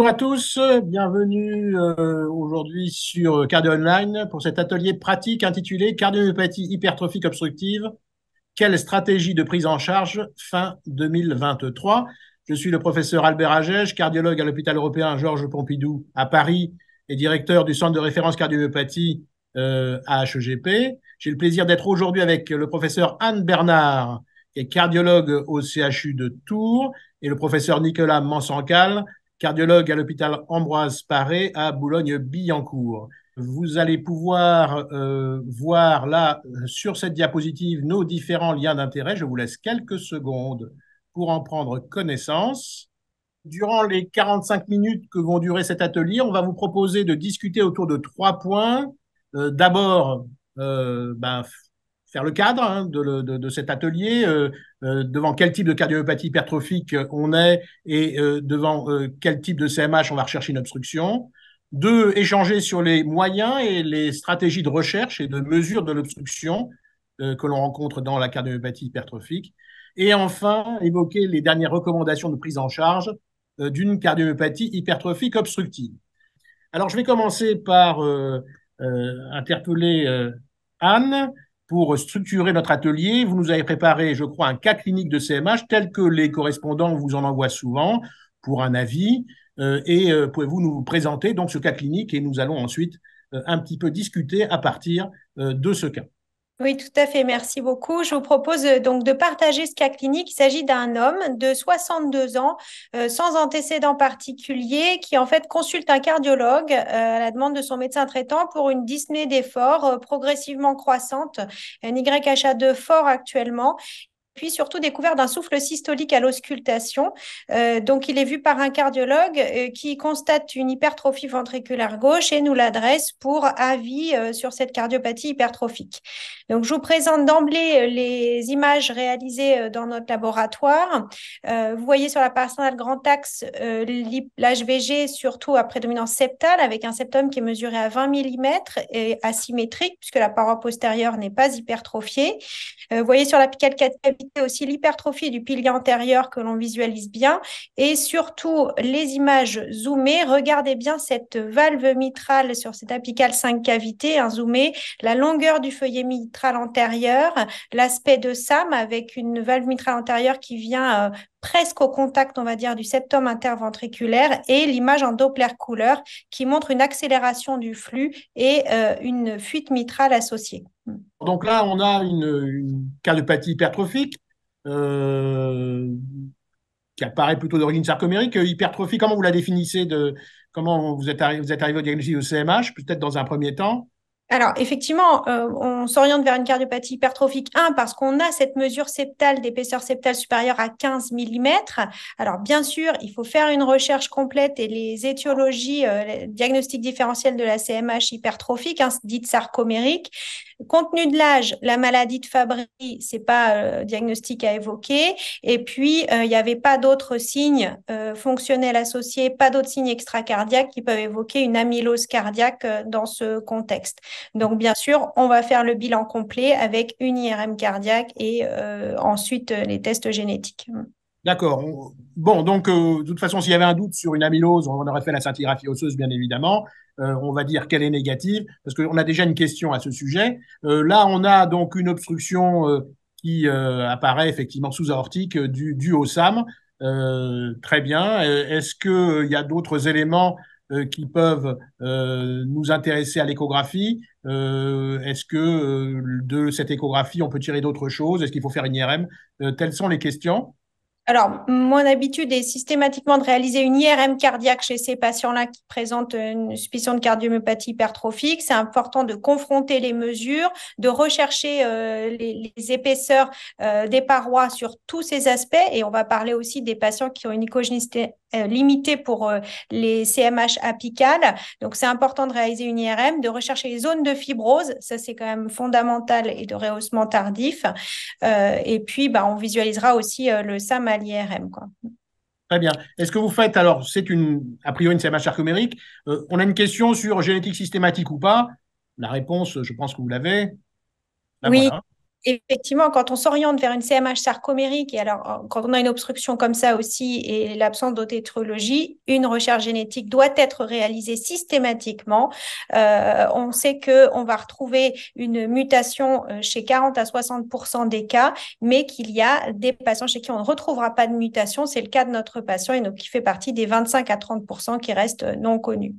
Bonjour à tous, bienvenue aujourd'hui sur Cardio Online pour cet atelier pratique intitulé Cardiomyopathie hypertrophique obstructive, quelle stratégie de prise en charge fin 2023. Je suis le professeur Albert Agege, cardiologue à l'hôpital européen Georges Pompidou à Paris et directeur du centre de référence cardiomyopathie à HEGP. J'ai le plaisir d'être aujourd'hui avec le professeur Anne Bernard, qui est cardiologue au CHU de Tours, et le professeur Nicolas Mansancal, cardiologue à l'hôpital Ambroise Paré à Boulogne-Billancourt. Vous allez pouvoir voir là, sur cette diapositive, nos différents liens d'intérêt. Je vous laisse quelques secondes pour en prendre connaissance. Durant les 45 minutes que vont durer cet atelier, on va vous proposer de discuter autour de trois points. D'abord, faire le cadre de cet atelier, devant quel type de cardiomyopathie hypertrophique on est et devant quel type de CMH on va rechercher une obstruction. Deux, échanger sur les moyens et les stratégies de recherche et de mesure de l'obstruction que l'on rencontre dans la cardiomyopathie hypertrophique. Et enfin, évoquer les dernières recommandations de prise en charge d'une cardiomyopathie hypertrophique obstructive. Alors, je vais commencer par interpeller Anne pour structurer notre atelier. Vous nous avez préparé, je crois, un cas clinique de CMH tel que les correspondants vous en envoient souvent pour un avis. Pouvez-vous nous présenter donc ce cas clinique et nous allons ensuite un petit peu discuter à partir de ce cas. Oui, tout à fait. Merci beaucoup. Je vous propose donc de partager ce cas clinique. Il s'agit d'un homme de 62 ans, sans antécédent particulier, qui en fait consulte un cardiologue à la demande de son médecin traitant pour une dyspnée d'effort progressivement croissante, un YHA2 fort actuellement, puis surtout découvert d'un souffle systolique à l'auscultation. Donc, il est vu par un cardiologue qui constate une hypertrophie ventriculaire gauche et nous l'adresse pour avis sur cette cardiopathie hypertrophique. Donc, je vous présente d'emblée les images réalisées dans notre laboratoire. Vous voyez sur la parcelle grand axe l'HVG, surtout à prédominance septale, avec un septum qui est mesuré à 20 mm et asymétrique, puisque la paroi postérieure n'est pas hypertrophiée. Vous voyez sur la cavité aussi l'hypertrophie du pilier antérieur que l'on visualise bien. Et surtout, les images zoomées, regardez bien cette valve mitrale sur cette apicale 5 cavités, zoomé, la longueur du feuillet mitral antérieur, l'aspect de SAM avec une valve mitrale antérieure qui vient presque au contact, on va dire, du septum interventriculaire et l'image en Doppler couleur qui montre une accélération du flux et une fuite mitrale associée. Donc là, on a une cardiopathie hypertrophique euh, qui apparaît plutôt d'origine sarcomérique. Hypertrophie, comment vous la définissez comment vous êtes arrivé au diagnostic de CMH, peut-être dans un premier temps? Alors, effectivement, on s'oriente vers une cardiopathie hypertrophique, parce qu'on a cette mesure septale d'épaisseur septale supérieure à 15 mm. Alors, bien sûr, il faut faire une recherche complète et les étiologies, les diagnostics différentiels de la CMH hypertrophique, dite sarcomérique. Compte tenu de l'âge, la maladie de Fabry, c'est pas diagnostic à évoquer. Et puis, il n'y avait pas d'autres signes fonctionnels associés, pas d'autres signes extracardiaques qui peuvent évoquer une amylose cardiaque dans ce contexte. Donc, bien sûr, on va faire le bilan complet avec une IRM cardiaque et ensuite les tests génétiques. D'accord. Bon, donc, de toute façon, s'il y avait un doute sur une amylose, on aurait fait la scintigraphie osseuse, bien évidemment. On va dire qu'elle est négative, parce qu'on a déjà une question à ce sujet. Là, on a donc une obstruction qui apparaît effectivement sous-aortique due au SAM. Très bien. Est-ce qu'il y a d'autres éléments qui peuvent nous intéresser à l'échographie? Est-ce que de cette échographie, on peut tirer d'autres choses? Est-ce qu'il faut faire une IRM? Telles sont les questions. Alors, mon habitude est systématiquement de réaliser une IRM cardiaque chez ces patients-là qui présentent une suspicion de cardiomyopathie hypertrophique. C'est important de confronter les mesures, de rechercher les épaisseurs des parois sur tous ces aspects. Et on va parler aussi des patients qui ont une échogénicité limitée pour les CMH apicales. Donc, c'est important de réaliser une IRM, de rechercher les zones de fibrose. Ça, c'est quand même fondamental et de rehaussement tardif. Et puis, on visualisera aussi le SAM à l'IRM, quoi. Très bien. Est-ce que vous faites, alors, a priori une CMH sarcomérique. On a une question sur génétique systématique ou pas. La réponse, je pense que vous l'avez. Ben Oui, voilà. Effectivement, quand on s'oriente vers une CMH sarcomérique, et alors quand on a une obstruction comme ça aussi et l'absence d'autétrologie, une recherche génétique doit être réalisée systématiquement. On sait qu'on va retrouver une mutation chez 40 à 60% des cas, mais qu'il y a des patients chez qui on ne retrouvera pas de mutation. C'est le cas de notre patient et donc qui fait partie des 25 à 30% qui restent non connus.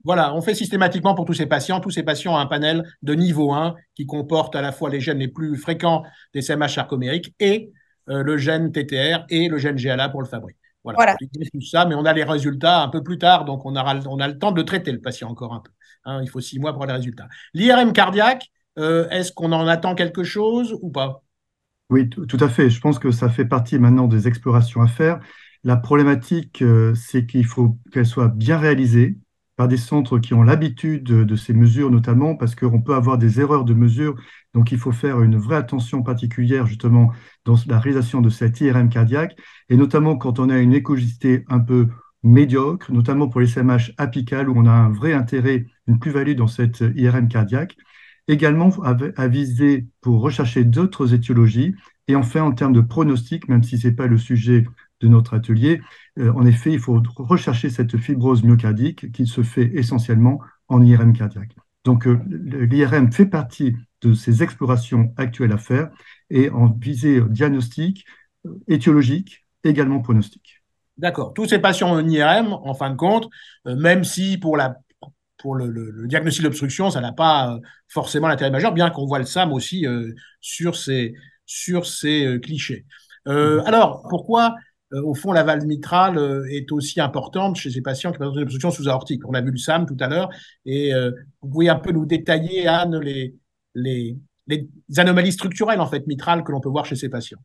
Voilà, on fait systématiquement pour tous ces patients. Tous ces patients ont un panel de niveau 1 qui comporte à la fois les gènes les plus fréquents des CMH sarcomériques et le gène TTR et le gène GALA pour le Fabry. Voilà, Voilà. tout ça, mais on a les résultats un peu plus tard, donc on a le temps de traiter le patient encore un peu. Hein, il faut 6 mois pour avoir les résultats. L'IRM cardiaque, est-ce qu'on en attend quelque chose ou pas? Oui, tout à fait. Je pense que ça fait partie maintenant des explorations à faire. La problématique, c'est qu'il faut qu'elles soient bien réalisées par des centres qui ont l'habitude de ces mesures, notamment parce qu'on peut avoir des erreurs de mesure. Donc, il faut faire une vraie attention particulière, justement, dans la réalisation de cette IRM cardiaque, et notamment quand on a une écogicité un peu médiocre, notamment pour les CMH apicales, où on a un vrai intérêt, une plus-value dans cette IRM cardiaque. Également, à viser pour rechercher d'autres étiologies. Et enfin, en termes de pronostic, même si ce n'est pas le sujet de notre atelier, en effet, il faut rechercher cette fibrose myocardique qui se fait essentiellement en IRM cardiaque. Donc, l'IRM fait partie de ces explorations actuelles à faire et en visée diagnostic, étiologique, également pronostic. D'accord. Tous ces patients en IRM, en fin de compte, même si pour le diagnostic d'obstruction, ça n'a pas forcément l'intérêt majeur, bien qu'on voit le SAM aussi sur ces clichés. Alors, pourquoi, au fond, la valve mitrale est aussi importante chez ces patients qui présentent une obstruction sous-aortique? On a vu le SAM tout à l'heure, et vous pouvez un peu nous détailler, Anne, les, les anomalies structurelles en fait mitrales que l'on peut voir chez ces patients.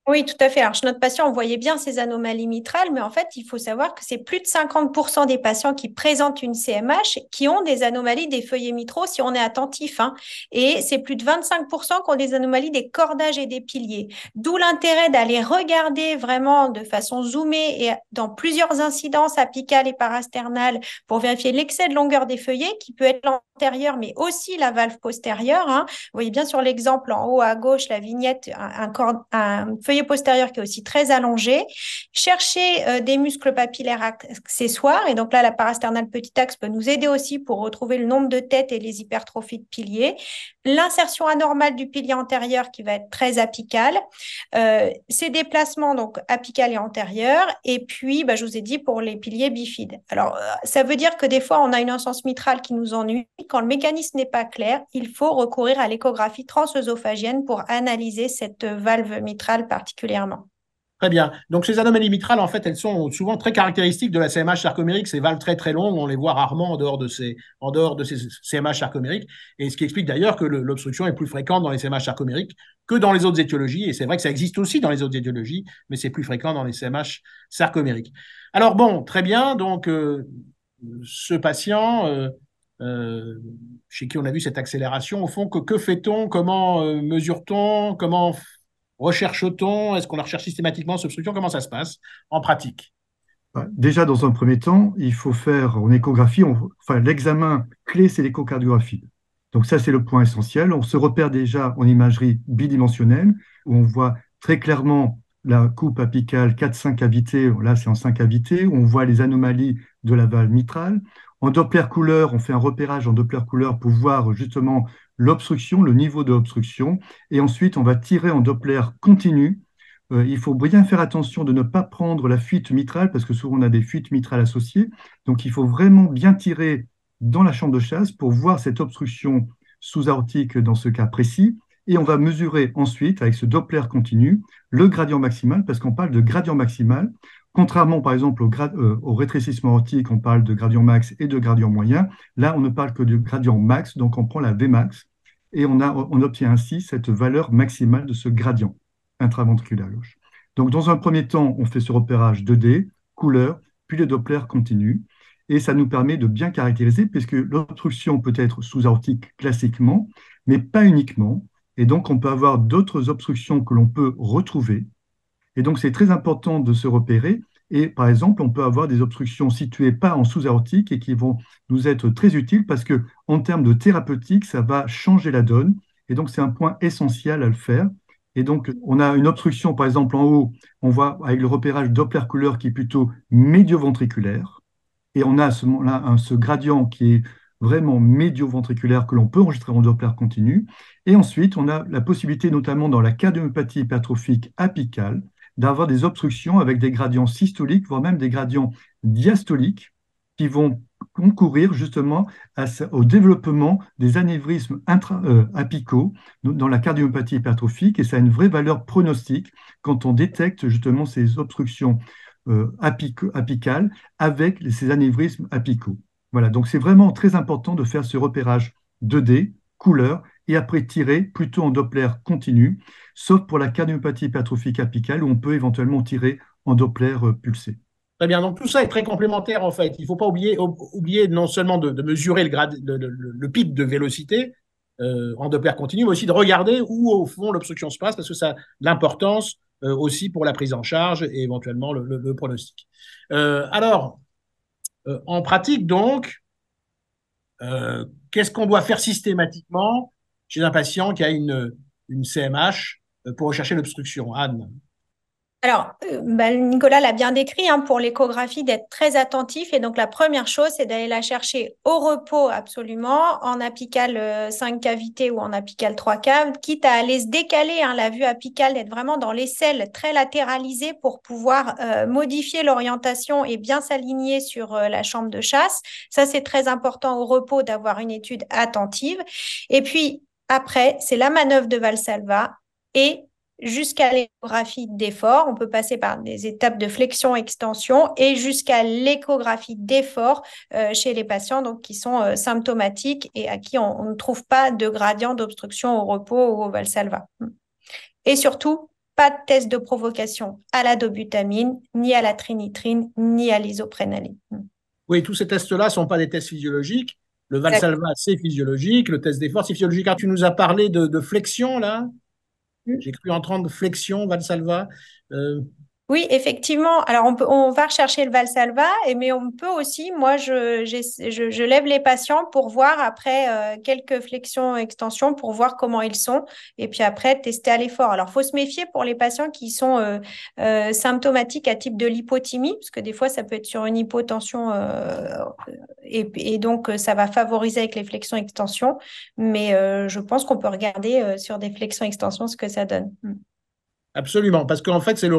Oui, tout à fait. Alors, chez notre patient, on voyait bien ces anomalies mitrales, mais en fait, il faut savoir que c'est plus de 50% des patients qui présentent une CMH qui ont des anomalies des feuillets mitraux si on est attentif, hein. Et c'est plus de 25% qui ont des anomalies des cordages et des piliers. D'où l'intérêt d'aller regarder vraiment de façon zoomée et dans plusieurs incidences apicales et parasternales pour vérifier l'excès de longueur des feuillets qui peut être l'antérieur, mais aussi la valve postérieure, hein. Vous voyez bien sur l'exemple en haut à gauche, la vignette, un feuillet postérieur qui est aussi très allongé. Chercher des muscles papillaires accessoires. Et donc là, la parasternale petit axe peut nous aider aussi pour retrouver le nombre de têtes et les hypertrophies de piliers. L'insertion anormale du pilier antérieur qui va être très apicale. Ces déplacements, donc apical et antérieur. Et puis, je vous ai dit pour les piliers bifides. Alors, ça veut dire que des fois, on a une ensemble mitrale qui nous ennuie. Quand le mécanisme n'est pas clair, il faut recourir à l'échographie transœsophagienne pour analyser cette valve mitrale particulièrement. Très bien. Donc, ces anomalies mitrales, en fait, elles sont souvent très caractéristiques de la CMH sarcomérique. Ces valves très, très longues, on les voit rarement en dehors de ces CMH sarcomériques. Et ce qui explique d'ailleurs que l'obstruction est plus fréquente dans les CMH sarcomériques que dans les autres étiologies. Et c'est vrai que ça existe aussi dans les autres étiologies, mais c'est plus fréquent dans les CMH sarcomériques. Alors, bon, très bien. Donc, ce patient, chez qui on a vu cette accélération, au fond, que fait-on? Comment mesure-t-on? Comment recherche-t-on? Est-ce qu'on la recherche systématiquement, cette obstruction? Comment ça se passe en pratique? Déjà, dans un premier temps, il faut faire en échographie, enfin, l'examen clé, c'est l'échocardiographie. Donc ça, c'est le point essentiel. On se repère déjà en imagerie bidimensionnelle, où on voit très clairement la coupe apicale 4-5 cavités, là c'est en 5 cavités, où on voit les anomalies de la valve mitrale. En Doppler couleur, on fait un repérage en Doppler couleur pour voir justement l'obstruction, le niveau de l'obstruction. Et ensuite, on va tirer en Doppler continu. Il faut bien faire attention de ne pas prendre la fuite mitrale, parce que souvent on a des fuites mitrales associées. Donc il faut vraiment bien tirer dans la chambre de chasse pour voir cette obstruction sous-aortique dans ce cas précis. Et on va mesurer ensuite, avec ce Doppler continu, le gradient maximal, parce qu'on parle de gradient maximal. Contrairement, par exemple, au rétrécissement aortique, on parle de gradient max et de gradient moyen. Là, on ne parle que de gradient max, donc on prend la Vmax et on obtient ainsi cette valeur maximale de ce gradient intraventriculaire gauche. Donc, dans un premier temps, on fait ce repérage 2D, couleur, puis le Doppler continu. Et ça nous permet de bien caractériser, puisque l'obstruction peut être sous-aortique classiquement, mais pas uniquement. Et donc, on peut avoir d'autres obstructions que l'on peut retrouver. Et donc, c'est très important de se repérer. Et par exemple, on peut avoir des obstructions situées pas en sous-aortique et qui vont nous être très utiles parce que, en termes de thérapeutique, ça va changer la donne Et donc, c'est un point essentiel à le faire. Et donc, on a une obstruction, par exemple, en haut, on voit avec le repérage Doppler-couleur qui est plutôt médio-ventriculaire. Et on a à ce moment-là ce gradient qui est vraiment médio-ventriculaire que l'on peut enregistrer en Doppler continu. Et ensuite, on a la possibilité, notamment dans la cardiomyopathie hypertrophique apicale, d'avoir des obstructions avec des gradients systoliques, voire même des gradients diastoliques, qui vont concourir justement au développement des anévrismes apicaux dans la cardiomyopathie hypertrophique. Et ça a une vraie valeur pronostique quand on détecte justement ces obstructions apicales avec ces anévrismes apicaux. Voilà, donc c'est vraiment très important de faire ce repérage 2D, couleur, et après tirer plutôt en Doppler continu, sauf pour la cardiomyopathie hypertrophique apicale où on peut éventuellement tirer en Doppler pulsé. Très bien, donc tout ça est très complémentaire en fait. Il ne faut pas oublier non seulement de mesurer le pic de vélocité en Doppler continu, mais aussi de regarder où au fond l'obstruction se passe parce que ça a de l'importance aussi pour la prise en charge et éventuellement le pronostic. Alors, en pratique donc, qu'est-ce qu'on doit faire systématiquement chez un patient qui a une CMH pour rechercher l'obstruction? Anne? Alors, Nicolas l'a bien décrit, hein, pour l'échographie, d'être très attentif. Et donc, la première chose, c'est d'aller la chercher au repos absolument, en apicale 5 cavités ou en apicale 3 caves, quitte à aller se décaler, hein, la vue apicale, d'être vraiment dans l'aisselle très latéralisée pour pouvoir modifier l'orientation et bien s'aligner sur la chambre de chasse. Ça, c'est très important au repos d'avoir une étude attentive. Et puis, après, c'est la manœuvre de Valsalva et jusqu'à l'échographie d'effort. On peut passer par des étapes de flexion-extension et jusqu'à l'échographie d'effort chez les patients donc, qui sont symptomatiques et à qui on ne trouve pas de gradient d'obstruction au repos ou au Valsalva. Et surtout, pas de test de provocation à la dobutamine, ni à la trinitrine, ni à l'isoprénaline. Oui, tous ces tests-là ne sont pas des tests physiologiques. Le Valsalva, c'est physiologique. Le test d'effort, c'est physiologique. Alors, tu nous as parlé de flexion, là. J'ai cru entendre flexion, Valsalva. Oui, effectivement. Alors, on va rechercher le Valsalva, mais on peut aussi, moi, je lève les patients pour voir après quelques flexions, extensions, pour voir comment ils sont, et puis après, tester à l'effort. Alors, il faut se méfier pour les patients qui sont symptomatiques à type de lipothymie, parce que des fois, ça peut être sur une hypotension, et donc, ça va favoriser avec les flexions, extensions, mais je pense qu'on peut regarder sur des flexions, extensions ce que ça donne. Absolument, parce qu'en fait, c'est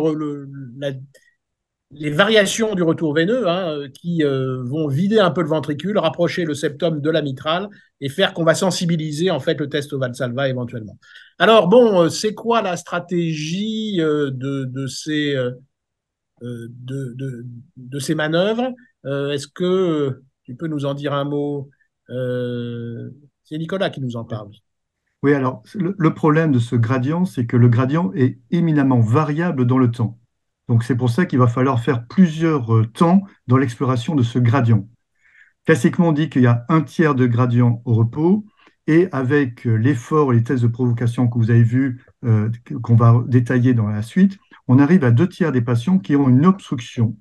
les variations du retour veineux qui vont vider un peu le ventricule, rapprocher le septum de la mitrale et faire qu'on va sensibiliser en fait le test au Valsalva éventuellement. Alors bon, c'est quoi la stratégie de ces manœuvres? Est-ce que tu peux nous en dire un mot? C'est Nicolas qui nous en parle. Oui, alors le problème de ce gradient, c'est que le gradient est éminemment variable dans le temps. Donc c'est pour ça qu'il va falloir faire plusieurs temps dans l'exploration de ce gradient. Classiquement, on dit qu'il y a un tiers de gradient au repos, et avec l'effort et les tests de provocation que vous avez vus, qu'on va détailler dans la suite, on arrive à 2 tiers des patients qui ont une obstruction.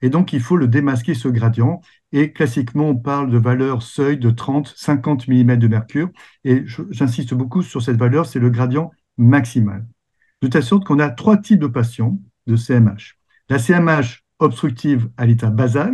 Et donc, il faut le démasquer, ce gradient. Et classiquement, on parle de valeur seuil de 30-50 mm de mercure. Et j'insiste beaucoup sur cette valeur, c'est le gradient maximal. De telle sorte qu'on a 3 types de patients de CMH. La CMH obstructive à l'état basal,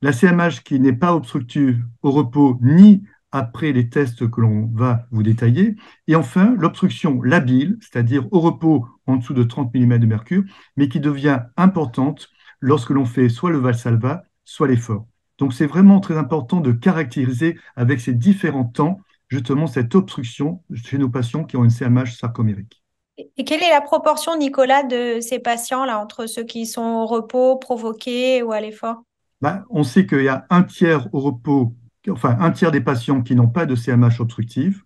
la CMH qui n'est pas obstructive au repos ni après les tests que l'on va vous détailler, et enfin l'obstruction labile, c'est-à-dire au repos en dessous de 30 mm de mercure, mais qui devient importante lorsque l'on fait soit le Valsalva, soit l'effort. Donc c'est vraiment très important de caractériser avec ces différents temps justement cette obstruction chez nos patients qui ont une CMH sarcomérique. Et quelle est la proportion, Nicolas, de ces patients-là entre ceux qui sont au repos, provoqués ou à l'effort? On sait qu'il y a un tiers au repos, enfin un tiers des patients qui n'ont pas de CMH obstructive,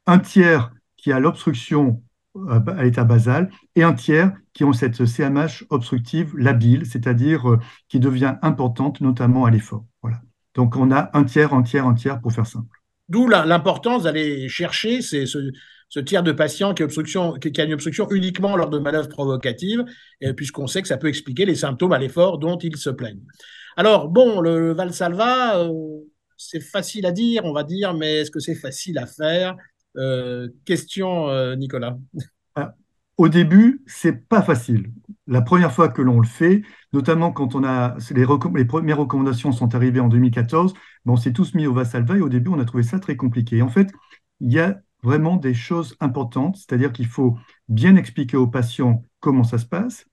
un tiers qui a l'obstruction à l'état basal et un tiers qui ont cette CMH obstructive labile, c'est-à-dire qui devient importante notamment à l'effort. Voilà. Donc on a un tiers, un tiers, un tiers pour faire simple. D'où l'importance d'aller chercher ce tiers de patients qui a une obstruction uniquement lors de manœuvres provocatives, puisqu'on sait que ça peut expliquer les symptômes à l'effort dont ils se plaignent. Alors, bon, le Valsalva, c'est facile à dire, on va dire, mais est-ce que c'est facile à faire? Question, Nicolas. Ah, Au début, c'est pas facile. La première fois que l'on le fait, notamment quand les premières recommandations sont arrivées en 2014, ben on s'est tous mis au Valsalva et au début, on a trouvé ça très compliqué. En fait, il y a vraiment des choses importantes, c'est-à-dire qu'il faut bien expliquer aux patients comment ça se passe,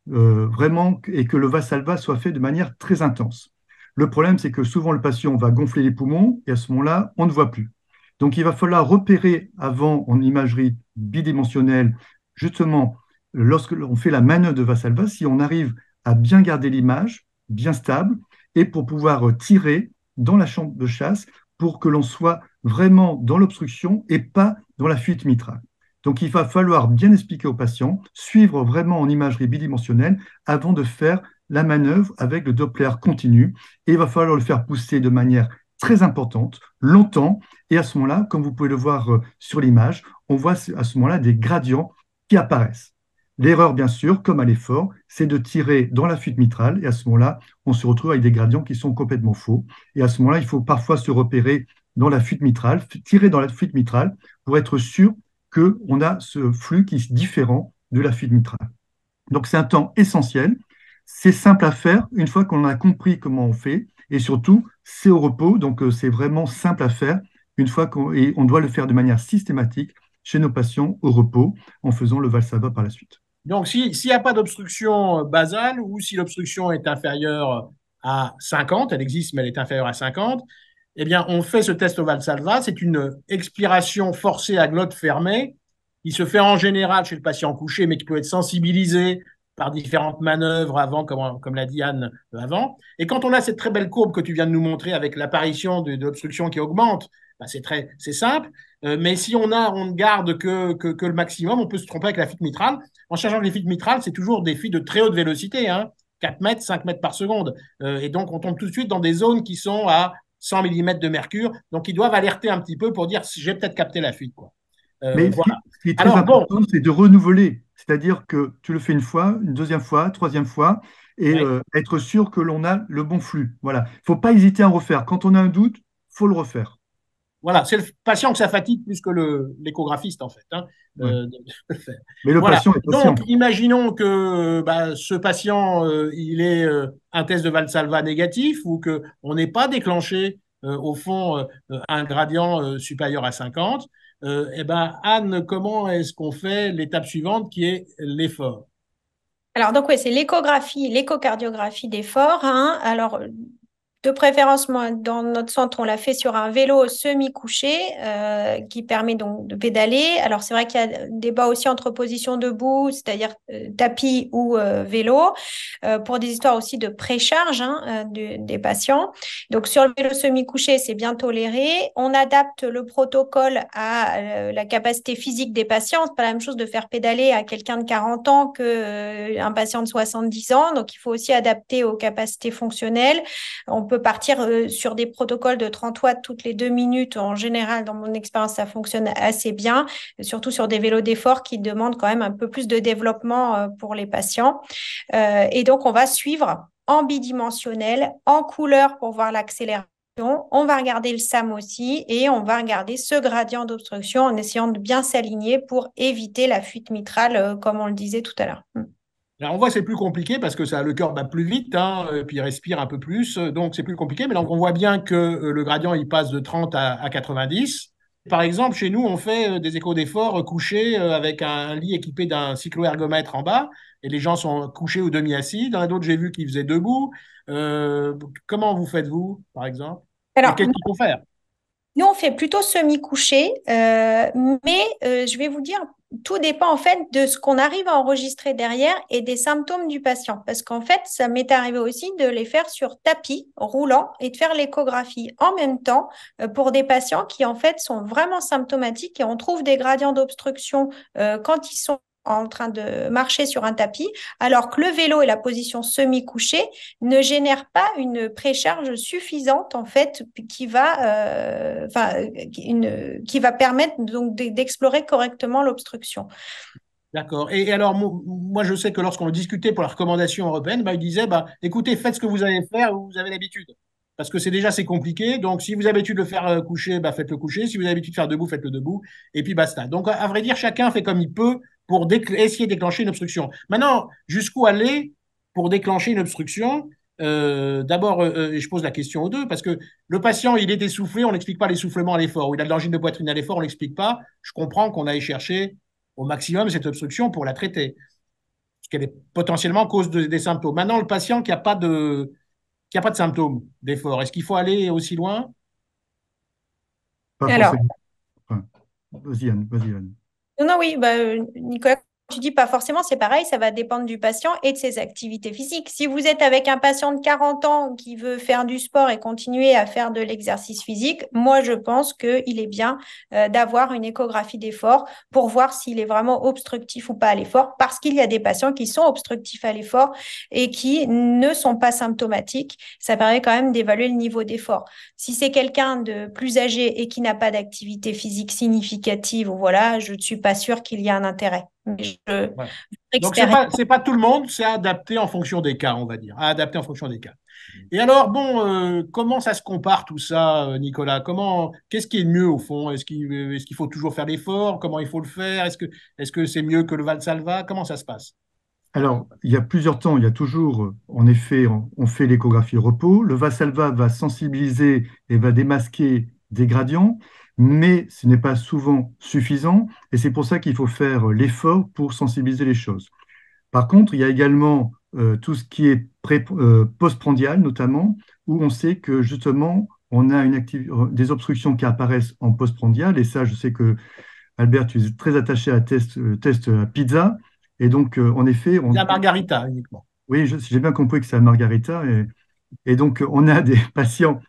vraiment, et que le Valsalva soit fait de manière très intense. Le problème, c'est que souvent le patient va gonfler les poumons et à ce moment-là, on ne voit plus. Donc, il va falloir repérer avant en imagerie bidimensionnelle, justement, lorsque l'on fait la manœuvre de Valsalva, si on arrive à bien garder l'image, bien stable, et pour pouvoir tirer dans la chambre de chasse pour que l'on soit vraiment dans l'obstruction et pas dans la fuite mitrale. Donc, il va falloir bien expliquer aux patients, suivre vraiment en imagerie bidimensionnelle avant de faire la manœuvre avec le Doppler continu. Et il va falloir le faire pousser de manière très importante, longtemps. Et à ce moment-là, comme vous pouvez le voir sur l'image, on voit à ce moment-là des gradients qui apparaissent. L'erreur, bien sûr, comme à l'effort, c'est de tirer dans la fuite mitrale. Et à ce moment-là, on se retrouve avec des gradients qui sont complètement faux. Et à ce moment-là, il faut parfois se repérer dans la fuite mitrale, tirer dans la fuite mitrale pour être sûr qu'on a ce flux qui est différent de la fuite mitrale. Donc, c'est un temps essentiel. C'est simple à faire une fois qu'on a compris comment on fait. Et surtout, c'est au repos. Donc, c'est vraiment simple à faire et on doit le faire de manière systématique chez nos patients au repos en faisant le Valsalva par la suite. Donc, s'il n'y a pas d'obstruction basale ou si l'obstruction est inférieure à 50, elle existe, mais elle est inférieure à 50, eh bien, on fait ce test au Valsalva. C'est une expiration forcée à glotte fermée. Il se fait en général chez le patient couché, mais qui peut être sensibilisé par différentes manœuvres avant, comme l'a dit Anne avant. Et quand on a cette très belle courbe que tu viens de nous montrer avec l'apparition de l'obstruction qui augmente, ben c'est simple. Mais si on ne garde que le maximum, on peut se tromper avec la fuite mitrale. En sachant que les fuites mitrales, c'est toujours des fuites de très haute vélocité, hein, 4 mètres, 5 mètres par seconde. Et donc, on tombe tout de suite dans des zones qui sont à 100 millimètres de mercure. Donc, ils doivent alerter un petit peu pour dire j'ai peut-être capté la fuite, quoi. Mais Voilà. ce qui est très Alors, bon, important, c'est de renouveler. C'est-à-dire que tu le fais une fois, une deuxième fois, troisième fois, et ouais. être sûr que l'on a le bon flux. Voilà. Il ne faut pas hésiter à en refaire. Quand on a un doute, il faut le refaire. Voilà, c'est le patient que ça fatigue plus que l'échographiste, en fait, hein, Ouais. de le faire. Mais le Voilà. patient est patient. Donc, imaginons que ce patient, il ait un test de Valsalva négatif ou qu'on n'ait pas déclenché, au fond, un gradient supérieur à 50. Eh ben, Anne, comment est-ce qu'on fait l'étape suivante qui est l'effort? Alors, donc, oui, c'est l'échographie, l'échocardiographie d'effort, hein. Alors, de préférence, moi, dans notre centre, on l'a fait sur un vélo semi-couché qui permet donc de pédaler. Alors, c'est vrai qu'il y a débat aussi entre position debout, c'est-à-dire tapis ou vélo, pour des histoires aussi de précharge, hein, des patients. Donc, sur le vélo semi-couché, c'est bien toléré. On adapte le protocole à la capacité physique des patients. C'est pas la même chose de faire pédaler à quelqu'un de 40 ans qu'un patient de 70 ans. Donc, il faut aussi adapter aux capacités fonctionnelles. On peut partir sur des protocoles de 30 watts toutes les 2 minutes. En général, dans mon expérience, ça fonctionne assez bien, surtout sur des vélos d'effort qui demandent quand même un peu plus de développement pour les patients. Et donc, on va suivre en bidimensionnel, en couleur pour voir l'accélération. On va regarder le SAM aussi et on va regarder ce gradient d'obstruction en essayant de bien s'aligner pour éviter la fuite mitrale, comme on le disait tout à l'heure. Alors, on voit que c'est plus compliqué parce que le cœur bat plus vite, hein, puis il respire un peu plus, donc c'est plus compliqué. Mais donc, on voit bien que le gradient, il passe de 30 à 90. Par exemple, chez nous, on fait des échos d'effort couchés avec un lit équipé d'un cycloergomètre en bas, et les gens sont couchés ou demi-assis. Dans d'autres, j'ai vu qu'ils faisaient debout. Comment vous faites-vous, par exemple? Et Alors, qu'est-ce qu'il faut faire? nous, on fait plutôt semi-couché, mais je vais vous dire, tout dépend en fait de ce qu'on arrive à enregistrer derrière et des symptômes du patient. Parce qu'en fait, ça m'est arrivé aussi de les faire sur tapis roulant et de faire l'échographie en même temps pour des patients qui en fait sont vraiment symptomatiques et on trouve des gradients d'obstruction quand ils sont en train de marcher sur un tapis, alors que le vélo et la position semi-couchée ne génèrent pas une précharge suffisante en fait qui va permettre donc d'explorer correctement l'obstruction. D'accord. Et alors, moi, je sais que lorsqu'on discutait pour la recommandation européenne, il disait, écoutez, faites ce que vous allez faire, vous avez l'habitude. parce que c'est compliqué. Donc, si vous avez l'habitude de le faire coucher, bah, faites-le coucher. Si vous avez l'habitude de faire debout, faites-le debout. Et puis basta. Donc, à vrai dire, chacun fait comme il peut pour essayer de déclencher une obstruction. Maintenant, jusqu'où aller pour déclencher une obstruction? D'abord, je pose la question aux deux, parce que le patient, il est essoufflé, on n'explique pas l'essoufflement à l'effort, ou il a de l'angine de poitrine à l'effort, on n'explique pas. Je comprends qu'on aille chercher au maximum cette obstruction pour la traiter, parce qu'elle est potentiellement cause des symptômes. Maintenant, le patient qui a pas de symptômes d'effort, est-ce qu'il faut aller aussi loin? Pas Alors, forcément. Enfin, vas-y, Anne, vas-y, Anne. non, non, oui, bah, Nicolas, tu dis pas forcément, c'est pareil, ça va dépendre du patient et de ses activités physiques. Si vous êtes avec un patient de 40 ans qui veut faire du sport et continuer à faire de l'exercice physique, moi, je pense qu'il est bien d'avoir une échographie d'effort pour voir s'il est vraiment obstructif ou pas à l'effort, parce qu'il y a des patients qui sont obstructifs à l'effort et qui ne sont pas symptomatiques. Ça permet quand même d'évaluer le niveau d'effort. Si c'est quelqu'un de plus âgé et qui n'a pas d'activité physique significative, voilà, je ne suis pas sûre qu'il y a un intérêt. Mais Ouais. Donc, expérience. c'est pas tout le monde, c'est adapté en fonction des cas, on va dire. À adapter en fonction des cas. Et alors, bon, comment ça se compare tout ça, Nicolas? Qu'est-ce qui est mieux au fond? Est-ce qu'il faut toujours faire l'effort? Comment il faut le faire? Est-ce que c'est mieux que le Valsalva? Comment ça se passe? Alors, il y a plusieurs temps. Il y a toujours, en effet, on fait l'échographie repos. Le Valsalva va sensibiliser et va démasquer des gradients, mais ce n'est pas souvent suffisant. Et c'est pour ça qu'il faut faire l'effort pour sensibiliser les choses. Par contre, il y a également tout ce qui est postprandial, notamment, où on sait que justement, on a des obstructions qui apparaissent en postprandial. Et ça, je sais que Albert, tu es très attaché à test à pizza. Et donc, en effet, La margarita uniquement. oui, j'ai bien compris que c'est à Margarita. Et donc, on a des patients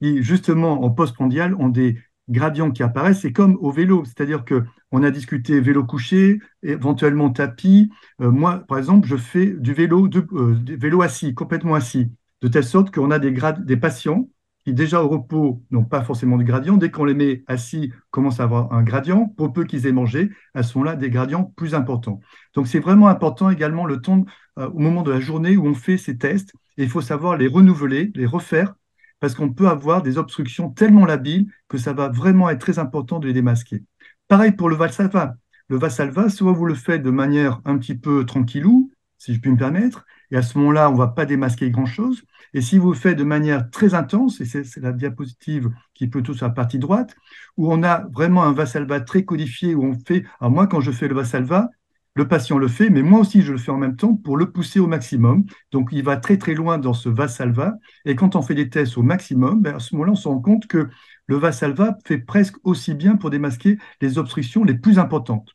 qui, justement, en postprandial, ont des gradients qui apparaissent. C'est comme au vélo, c'est-à-dire que on a discuté vélo couché, éventuellement tapis. Moi, par exemple, je fais du vélo assis, complètement assis, de telle sorte qu'on a des patients qui, déjà au repos, n'ont pas forcément de gradient. Dès qu'on les met assis, commencent à avoir un gradient. Pour peu qu'ils aient mangé, à ce moment-là, des gradients plus importants. Donc, c'est vraiment important également le temps, au moment de la journée où on fait ces tests. Et il faut savoir les renouveler, les refaire, parce qu'on peut avoir des obstructions tellement labiles que ça va vraiment être très important de les démasquer. Pareil pour le Valsalva. Le Valsalva, soit vous le faites de manière un petit peu tranquillou, si je puis me permettre, et à ce moment-là, on ne va pas démasquer grand-chose. Et si vous le faites de manière très intense, et c'est la diapositive qui est plutôt sur la partie droite, où on a vraiment un Valsalva très codifié, où on fait, alors moi, quand je fais le Valsalva, le patient le fait, mais moi aussi, je le fais en même temps pour le pousser au maximum. Donc, il va très, très loin dans ce Valsalva. Et quand on fait des tests au maximum, ben, à ce moment-là, on se rend compte que le Valsalva fait presque aussi bien pour démasquer les obstructions les plus importantes.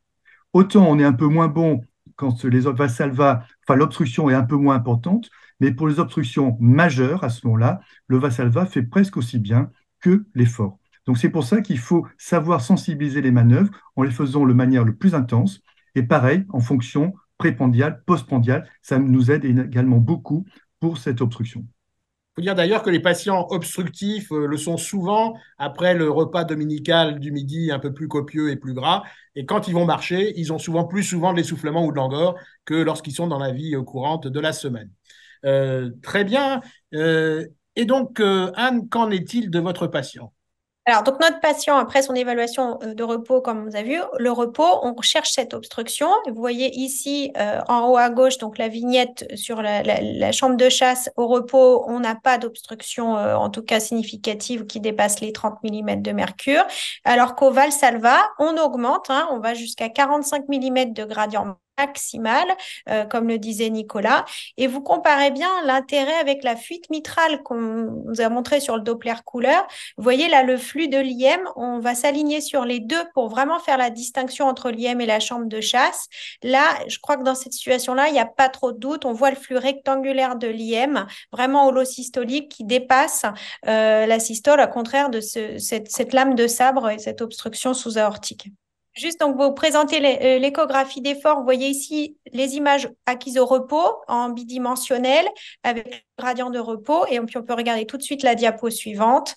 Autant on est un peu moins bon quand les Valsalva, enfin, l'obstruction est un peu moins importante, mais pour les obstructions majeures, à ce moment-là, le Valsalva fait presque aussi bien que l'effort. Donc, c'est pour ça qu'il faut savoir sensibiliser les manœuvres en les faisant de manière le plus intense. Et pareil, en fonction préprandiale, postprandiale, ça nous aide également beaucoup pour cette obstruction. Il faut dire d'ailleurs que les patients obstructifs le sont souvent après le repas dominical du midi un peu plus copieux et plus gras. Et quand ils vont marcher, ils ont plus souvent de l'essoufflement ou de l'angor que lorsqu'ils sont dans la vie courante de la semaine. Très bien. Et donc, Anne, qu'en est-il de votre patient? Alors, donc notre patient, après son évaluation de repos, comme vous avez vu, le repos, on cherche cette obstruction. Vous voyez ici, en haut à gauche, donc la vignette sur la chambre de chasse au repos, on n'a pas d'obstruction, en tout cas significative, qui dépasse les 30 mm de mercure. Alors qu'au Valsalva, on augmente, hein, on va jusqu'à 45 mm de gradient maximal, comme le disait Nicolas. Et vous comparez bien l'intérêt avec la fuite mitrale qu'on vous a montré sur le Doppler couleur. Vous voyez là le flux de l'IM, on va s'aligner sur les deux pour vraiment faire la distinction entre l'IM et la chambre de chasse. Là, je crois que dans cette situation-là, il n'y a pas trop de doute. On voit le flux rectangulaire de l'IM, vraiment holosystolique, qui dépasse la systole, au contraire de cette lame de sabre et cette obstruction sous-aortique. Juste, donc, vous présentez l'échographie d'effort. Vous voyez ici les images acquises au repos en bidimensionnel avec le gradient de repos. Et puis, on peut regarder tout de suite la diapo suivante.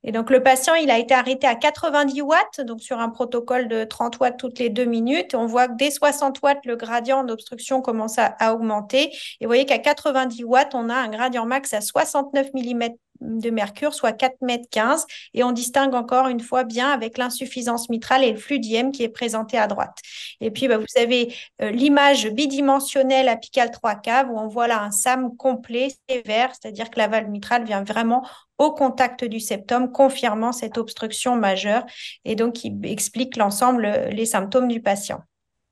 Et donc, le patient, il a été arrêté à 90 watts, donc sur un protocole de 30 watts toutes les 2 minutes. On voit que dès 60 watts, le gradient d'obstruction commence à augmenter. Et vous voyez qu'à 90 watts, on a un gradient max à 69 mm de mercure, soit 4,15 m. Et on distingue encore une fois bien avec l'insuffisance mitrale et le fluidième qui est présenté à droite. Et puis, vous avez l'image bidimensionnelle apicale 3 caves où on voit là un SAM complet, sévère, c'est-à-dire que la valve mitrale vient vraiment au contact du septum, confirmant cette obstruction majeure et donc qui explique l'ensemble, les symptômes du patient.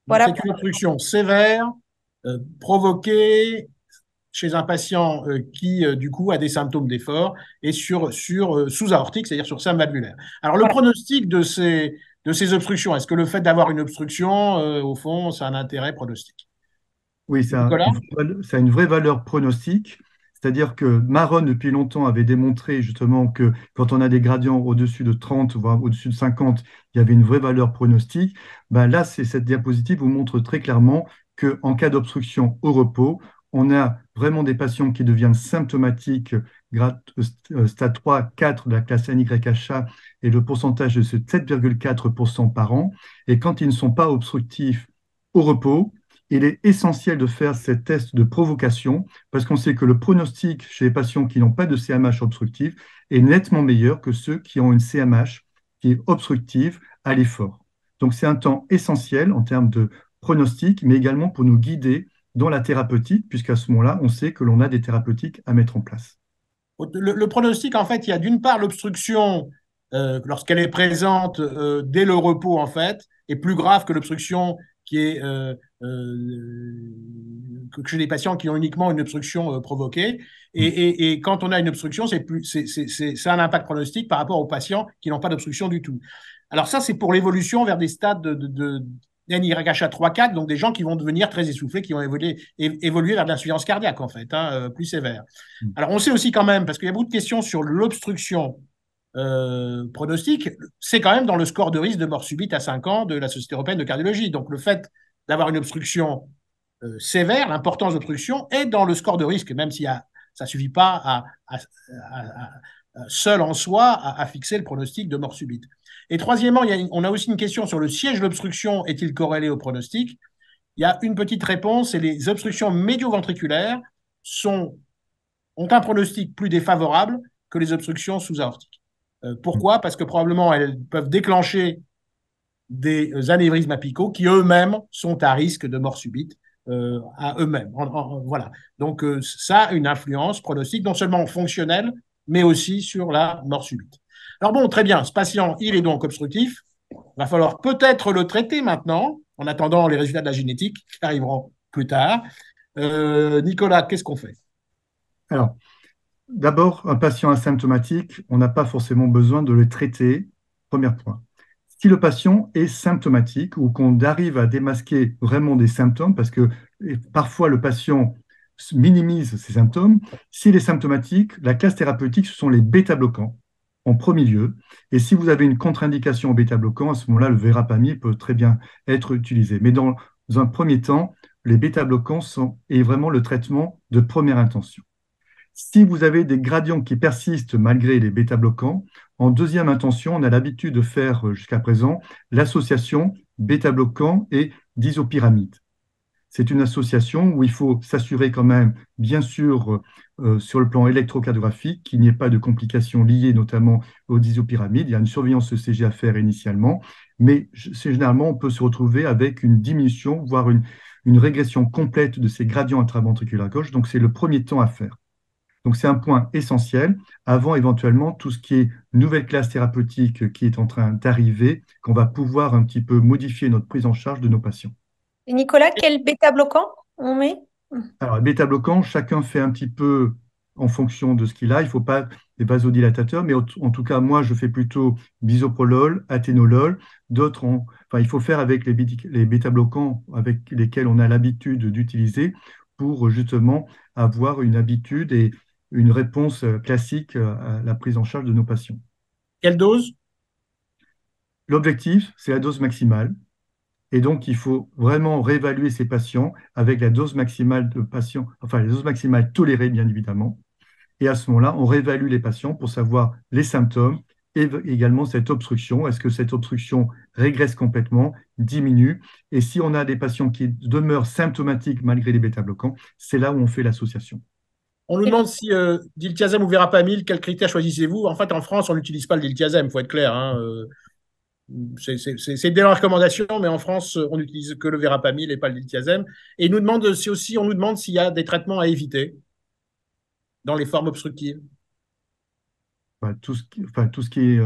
Voilà. C'est une obstruction sévère provoquée chez un patient qui, du coup, a des symptômes d'effort et sur sous-aortique, c'est-à-dire sur SAM valvulaire. Alors, le pronostic de ces obstructions, est-ce que le fait d'avoir une obstruction, au fond, ça a un intérêt pronostique? Oui, ça a une vraie valeur pronostique. C'est-à-dire que Maron, depuis longtemps, avait démontré justement que quand on a des gradients au-dessus de 30, voire au-dessus de 50, il y avait une vraie valeur pronostique. Ben là, cette diapositive vous montre très clairement qu'en cas d'obstruction au repos, on a vraiment des patients qui deviennent symptomatiques, stade 3, 4 de la classe NYHA, et le pourcentage de 7,4% par an. Et quand ils ne sont pas obstructifs au repos, il est essentiel de faire ces tests de provocation parce qu'on sait que le pronostic chez les patients qui n'ont pas de CMH obstructif est nettement meilleur que ceux qui ont une CMH qui est obstructive à l'effort. Donc, c'est un temps essentiel en termes de pronostic, mais également pour nous guider dans la thérapeutique, puisqu'à ce moment-là, on sait que l'on a des thérapeutiques à mettre en place. Le pronostic, en fait, il y a d'une part l'obstruction, lorsqu'elle est présente dès le repos, en fait, est plus grave que l'obstruction qui est que chez les patients qui ont uniquement une obstruction provoquée. Et quand on a une obstruction, c'est un impact pronostic par rapport aux patients qui n'ont pas d'obstruction du tout. Alors ça, c'est pour l'évolution vers des stades de NYHA 3-4, donc des gens qui vont devenir très essoufflés, qui vont évoluer vers de l'insuffisance cardiaque, en fait, plus sévère. Alors, on sait aussi quand même, parce qu'il y a beaucoup de questions sur l'obstruction pronostique, c'est quand même dans le score de risque de mort subite à 5 ans de la Société européenne de cardiologie. Donc, le fait d'avoir une obstruction sévère, l'importance d'obstruction est dans le score de risque, même si ça ne suffit pas seul en soi à fixer le pronostic de mort subite. Et troisièmement, on a aussi une question sur le siège de l'obstruction, est-il corrélé au pronostic? Il y a une petite réponse, c'est les obstructions médio-ventriculaires ont un pronostic plus défavorable que les obstructions sous-aortiques. Pourquoi? Parce que probablement elles peuvent déclencher des anévrismes apicaux qui eux-mêmes sont à risque de mort subite à eux-mêmes. Voilà. Donc ça a une influence pronostique non seulement fonctionnelle, mais aussi sur la mort subite. Alors bon, très bien, ce patient, il est donc obstructif. Il va falloir peut-être le traiter maintenant, en attendant les résultats de la génétique qui arriveront plus tard. Nicolas, qu'est-ce qu'on fait? Alors, d'abord, un patient asymptomatique, on n'a pas forcément besoin de le traiter, premier point. Si le patient est symptomatique ou qu'on arrive à démasquer vraiment des symptômes, parce que parfois le patient minimise ses symptômes, s'il est symptomatique, la classe thérapeutique, ce sont les bêta-bloquants en premier lieu. Et si vous avez une contre-indication au bêta-bloquant, à ce moment-là, le verapamil peut très bien être utilisé. Mais dans un premier temps, les bêta-bloquants est vraiment le traitement de première intention. Si vous avez des gradients qui persistent malgré les bêta-bloquants, en deuxième intention, on a l'habitude de faire jusqu'à présent l'association bêta-bloquant et disopyramide. C'est une association où il faut s'assurer quand même, bien sûr, sur le plan électrocardiographique, qu'il n'y ait pas de complications liées notamment aux disopyramides. Il y a une surveillance ECG à faire initialement, mais généralement, on peut se retrouver avec une diminution, voire une régression complète de ces gradients intraventriculaires gauche. Donc, c'est le premier temps à faire. Donc, c'est un point essentiel avant éventuellement tout ce qui est nouvelle classe thérapeutique qui est en train d'arriver, qu'on va pouvoir un petit peu modifier notre prise en charge de nos patients. Et Nicolas, quel bêta-bloquant on met? Alors, bêta-bloquant, chacun fait un petit peu en fonction de ce qu'il a. Il ne faut pas des vasodilatateurs, mais en tout cas, moi, je fais plutôt bisoprolol, athénolol. D'autres, il faut faire avec les bêta-bloquants avec lesquels on a l'habitude d'utiliser pour justement avoir une habitude et une réponse classique à la prise en charge de nos patients. Quelle dose? L'objectif, c'est la dose maximale. Et donc, il faut vraiment réévaluer ces patients avec la dose maximale la dose maximale tolérée, bien évidemment. Et à ce moment-là, on réévalue les patients pour savoir les symptômes et également cette obstruction. Est-ce que cette obstruction régresse complètement, diminue? Et si on a des patients qui demeurent symptomatiques malgré les bêta-bloquants, c'est là où on fait l'association. On nous Et le- demande si diltiazem ou verapamil, quels critères choisissez-vous? En fait, en France, on n'utilise pas le diltiazem, il faut être clair, hein. C'est des recommandations, mais en France, on n'utilise que le verapamil et pas le diltiazem. Et on nous demande s'il y a des traitements à éviter dans les formes obstructives. Tout ce qui est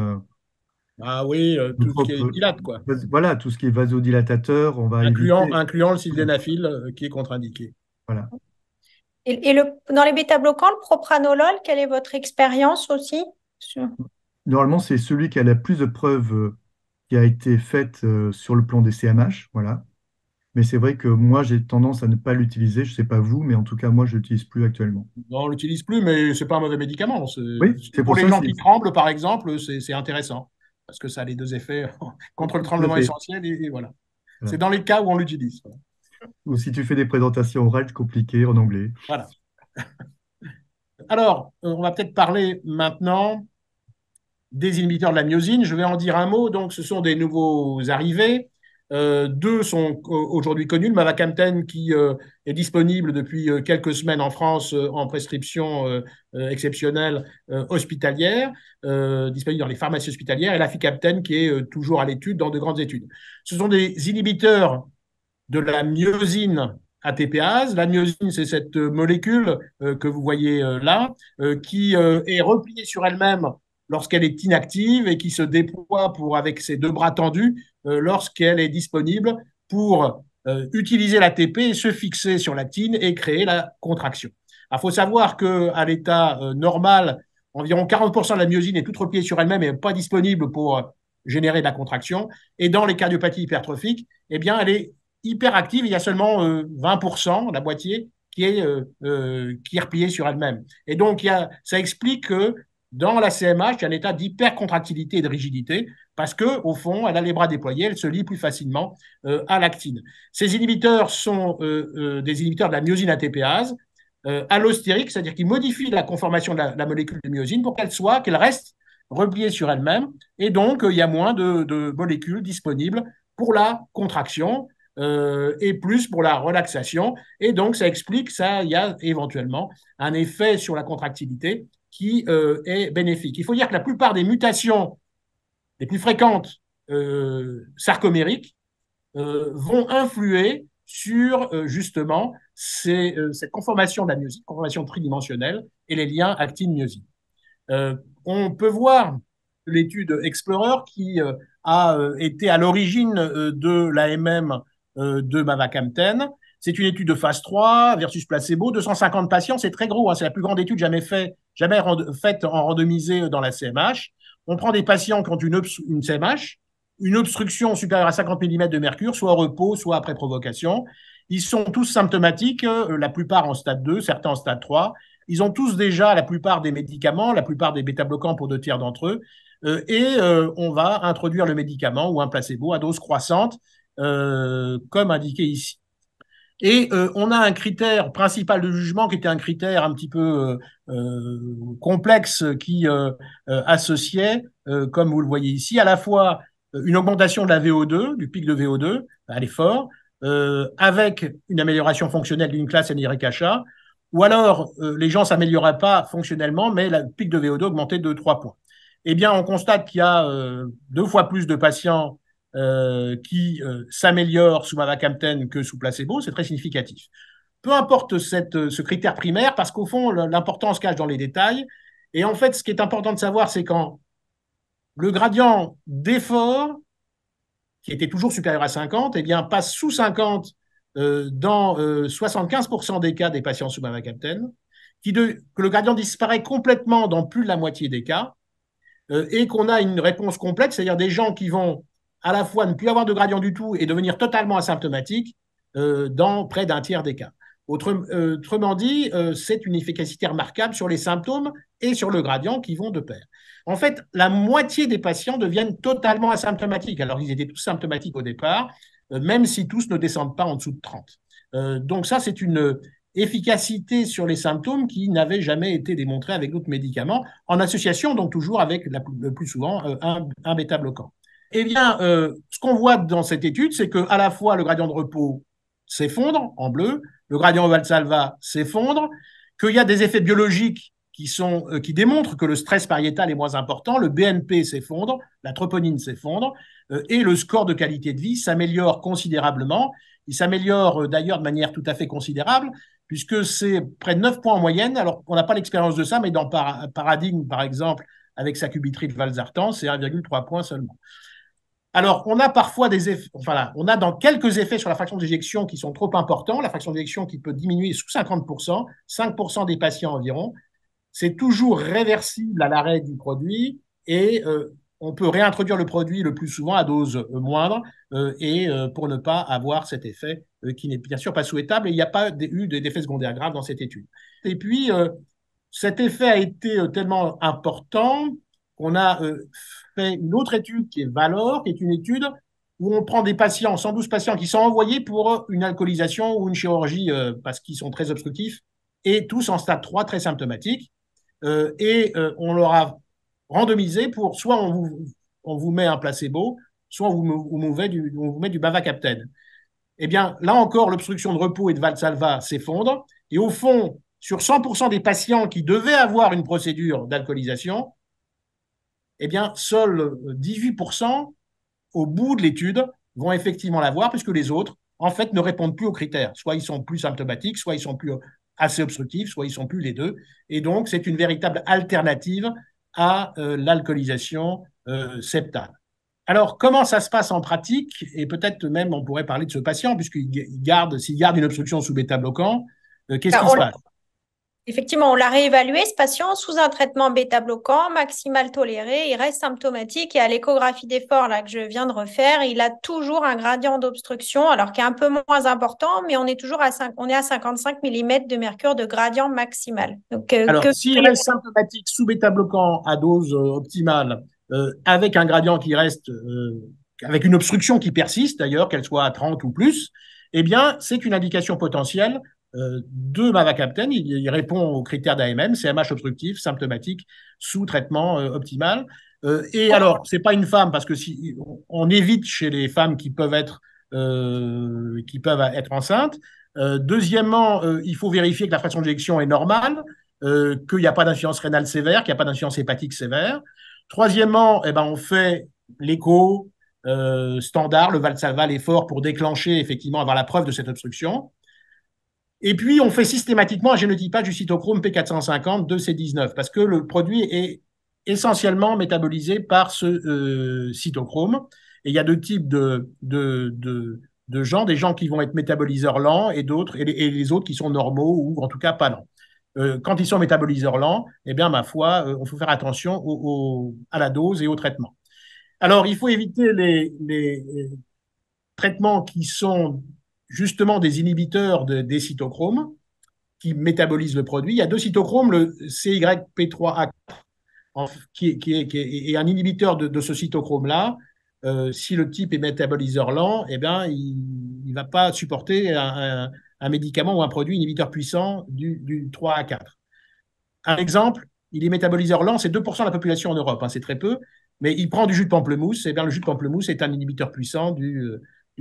Ah oui, tout ce qui est dilate, quoi. voilà, tout ce qui est vasodilatateur, on va éviter. Incluant le Voilà. sildenafil qui est contre-indiqué. Voilà. dans les bêta-bloquants, le propranolol, quelle est votre expérience aussi sur- Normalement, c'est celui qui a la plus de preuves qui a été faite sur le plan des CMH. Voilà. Mais c'est vrai que moi, j'ai tendance à ne pas l'utiliser. Je ne sais pas vous, mais en tout cas, moi, je ne l'utilise plus actuellement. Non, on ne l'utilise plus, mais ce n'est pas un mauvais médicament. Oui, c'est Pour pour les ça, gens c'est qui tremblent, par exemple, c'est intéressant parce que ça a les deux effets contre le tout à tremblement fait. essentiel et voilà. C'est Voilà. dans les cas où on l'utilise. Ou si tu fais des présentations orales compliquées en anglais. Voilà. Alors, on va peut-être parler maintenant des inhibiteurs de la myosine. Je vais en dire un mot. Donc, ce sont des nouveaux arrivés. Deux sont aujourd'hui connus. Le mavacamten qui est disponible depuis quelques semaines en France en prescription exceptionnelle hospitalière, disponible dans les pharmacies hospitalières, et l'aficamten qui est toujours à l'étude dans de grandes études. Ce sont des inhibiteurs de la myosine ATPase. La myosine, c'est cette molécule que vous voyez là, qui est repliée sur elle-même lorsqu'elle est inactive et qui se déploie avec ses deux bras tendus lorsqu'elle est disponible pour utiliser l'ATP et se fixer sur l'actine et créer la contraction. Il faut savoir qu'à l'état normal, environ 40% de la myosine est toute repliée sur elle-même et pas disponible pour générer de la contraction. Et dans les cardiopathies hypertrophiques, eh bien, elle est hyperactive. Il y a seulement 20%, la moitié, qui est repliée sur elle-même. Et donc, ça explique que dans la CMH, il y a un état d'hypercontractilité et de rigidité parce qu'au fond, elle a les bras déployés, elle se lie plus facilement à l'actine. Ces inhibiteurs sont des inhibiteurs de la myosine ATPase, allostériques, c'est-à-dire qu'ils modifient la conformation de la molécule de myosine pour qu'elle reste repliée sur elle-même. Et donc, il y a moins de molécules disponibles pour la contraction et plus pour la relaxation. Et donc, ça explique ça. Il y a éventuellement un effet sur la contractilité qui est bénéfique. Il faut dire que la plupart des mutations les plus fréquentes sarcomériques vont influer sur justement cette conformation de la myosine, conformation tridimensionnelle et les liens actine-myosine. On peut voir l'étude Explorer qui a été à l'origine de l'AMM de mavacamten. C'est une étude de phase 3 versus placebo, 250 patients, c'est très gros, hein, c'est la plus grande étude jamais faite en randomisée dans la CMH. On prend des patients qui ont une CMH, une obstruction supérieure à 50 mm de mercure, soit au repos, soit après provocation. Ils sont tous symptomatiques, la plupart en stade 2, certains en stade 3. Ils ont tous déjà la plupart des médicaments, la plupart des bêta-bloquants pour 2 tiers d'entre eux. On va introduire le médicament ou un placebo à dose croissante, comme indiqué ici. Et on a un critère principal de jugement qui était un critère un petit peu complexe qui associait, comme vous le voyez ici, à la fois une augmentation de la VO2, du pic de VO2 à l'effort, avec une amélioration fonctionnelle d'une classe NYHA, ou alors les gens ne s'amélioraient pas fonctionnellement, mais le pic de VO2 augmentait de 3 points. Eh bien, on constate qu'il y a 2 fois plus de patients qui s'améliorent sous mavacamten que sous placebo, c'est très significatif. Peu importe ce critère primaire, parce qu'au fond, l'important se cache dans les détails. Et en fait, ce qui est important de savoir, c'est quand le gradient d'effort, qui était toujours supérieur à 50, eh bien, passe sous 50 dans 75% des cas des patients sous mavacamten, que le gradient disparaît complètement dans plus de la moitié des cas, et qu'on a une réponse complète, c'est-à-dire des gens qui vont à la fois ne plus avoir de gradient du tout et devenir totalement asymptomatiques dans près d'un tiers des cas. Autrement dit, c'est une efficacité remarquable sur les symptômes et sur le gradient qui vont de pair. En fait, la moitié des patients deviennent totalement asymptomatiques. Alors, ils étaient tous symptomatiques au départ, même si tous ne descendent pas en dessous de 30. Donc ça, c'est une efficacité sur les symptômes qui n'avait jamais été démontrée avec d'autres médicaments, en association donc toujours avec le plus souvent un bêta-bloquant. Eh bien, ce qu'on voit dans cette étude, c'est qu'à la fois le gradient de repos s'effondre en bleu, le gradient Valsalva s'effondre, qu'il y a des effets biologiques qui démontrent que le stress pariétal est moins important, le BNP s'effondre, la troponine s'effondre, et le score de qualité de vie s'améliore considérablement. Il s'améliore d'ailleurs de manière tout à fait considérable, puisque c'est près de 9 points en moyenne. Alors, on n'a pas l'expérience de ça, mais dans Paradigme, par exemple, avec sacubitril valsartan, c'est 1,3 points seulement. Alors, on a parfois des effets, enfin, on a dans quelques effets sur la fraction d'éjection qui sont trop importants, la fraction d'éjection qui peut diminuer sous 50%, 5% des patients environ. C'est toujours réversible à l'arrêt du produit et on peut réintroduire le produit le plus souvent à dose moindre pour ne pas avoir cet effet qui n'est bien sûr pas souhaitable et il n'y a pas eu d'effet secondaire grave dans cette étude. Et puis, cet effet a été tellement important qu'on a fait une autre étude qui est Valor, qui est une étude où on prend des patients, 112 patients qui sont envoyés pour une alcoolisation ou une chirurgie parce qu'ils sont très obstructifs et tous en stade 3 très symptomatiques. On leur a randomisé pour soit on vous met un placebo, soit on vous met du bavacaptène. Eh bien, là encore, l'obstruction de repos et de Valsalva s'effondre. Et au fond, sur 100% des patients qui devaient avoir une procédure d'alcoolisation, eh bien, seuls 18% au bout de l'étude vont effectivement l'avoir, puisque les autres, en fait, ne répondent plus aux critères. Soit ils sont plus symptomatiques, soit ils sont plus assez obstructifs, soit ils sont plus les deux. Et donc, c'est une véritable alternative à l'alcoolisation septale. Alors, comment ça se passe en pratique? Et peut-être même on pourrait parler de ce patient, puisqu'il garde, s'il garde une obstruction sous bêta-bloquant, qu'est-ce qui se passe? Effectivement, on l'a réévalué, ce patient, sous un traitement bêta-bloquant maximal toléré. Il reste symptomatique et à l'échographie d'effort là, que je viens de refaire, il a toujours un gradient d'obstruction, alors qui est un peu moins important, mais on est toujours à 55 mm de mercure de gradient maximal. Donc, alors, s'il reste symptomatique sous bêta-bloquant à dose optimale, avec un gradient qui reste, avec une obstruction qui persiste d'ailleurs, qu'elle soit à 30 ou plus, eh bien, c'est une indication potentielle de mavacaptène. Il répond aux critères d'AMM, CMH obstructif, symptomatique, sous traitement optimal. Et alors, c'est pas une femme, parce que si on évite chez les femmes qui peuvent être enceintes. Deuxièmement, il faut vérifier que la fraction d'éjection est normale, qu'il n'y a pas d'insuffisance rénale sévère, qu'il n'y a pas d'insuffisance hépatique sévère. Troisièmement, eh ben, on fait l'écho standard, le Valsalva, l'effort pour déclencher, effectivement, avoir la preuve de cette obstruction. Et puis, on fait systématiquement un génotypage du cytochrome P450 de C19 parce que le produit est essentiellement métabolisé par ce cytochrome. Et il y a deux types de gens, des gens qui vont être métaboliseurs lents et d'autres, et les autres qui sont normaux ou en tout cas pas lents. Quand ils sont métaboliseurs lents, eh bien, ma foi, il faut faire attention à la dose et au traitement. Alors, il faut éviter les traitements qui sont justement des inhibiteurs des cytochromes qui métabolisent le produit. Il y a deux cytochromes, le CYP3A qui est un inhibiteur de ce cytochrome-là. Si le type est métaboliseur lent, eh bien, il ne va pas supporter un médicament ou un produit inhibiteur puissant du 3A4. Un exemple, il est métaboliseur lent, c'est 2% de la population en Europe, hein, c'est très peu, mais il prend du jus de pamplemousse, et bien le jus de pamplemousse est un inhibiteur puissant du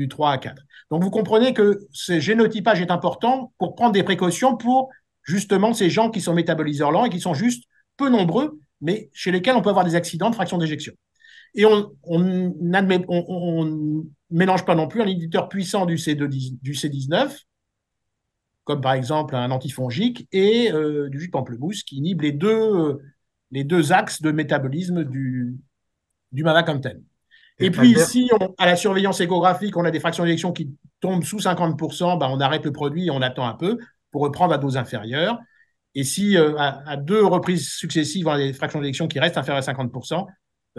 3 à 4. Donc vous comprenez que ce génotypage est important pour prendre des précautions pour justement ces gens qui sont métaboliseurs lents et qui sont juste peu nombreux, mais chez lesquels on peut avoir des accidents de fraction d'éjection. Et on ne mélange pas non plus un inhibiteur puissant du C19, comme par exemple un antifongique, et du jus de pamplemousse qui inhibe les deux axes de métabolisme du mavacamten. Et puis, Albert, si à la surveillance échographique, on a des fractions d'éjection qui tombent sous 50%, ben on arrête le produit et on attend un peu pour reprendre à dose inférieure. Et si à deux reprises successives, on a des fractions d'éjection qui restent inférieures à 50%,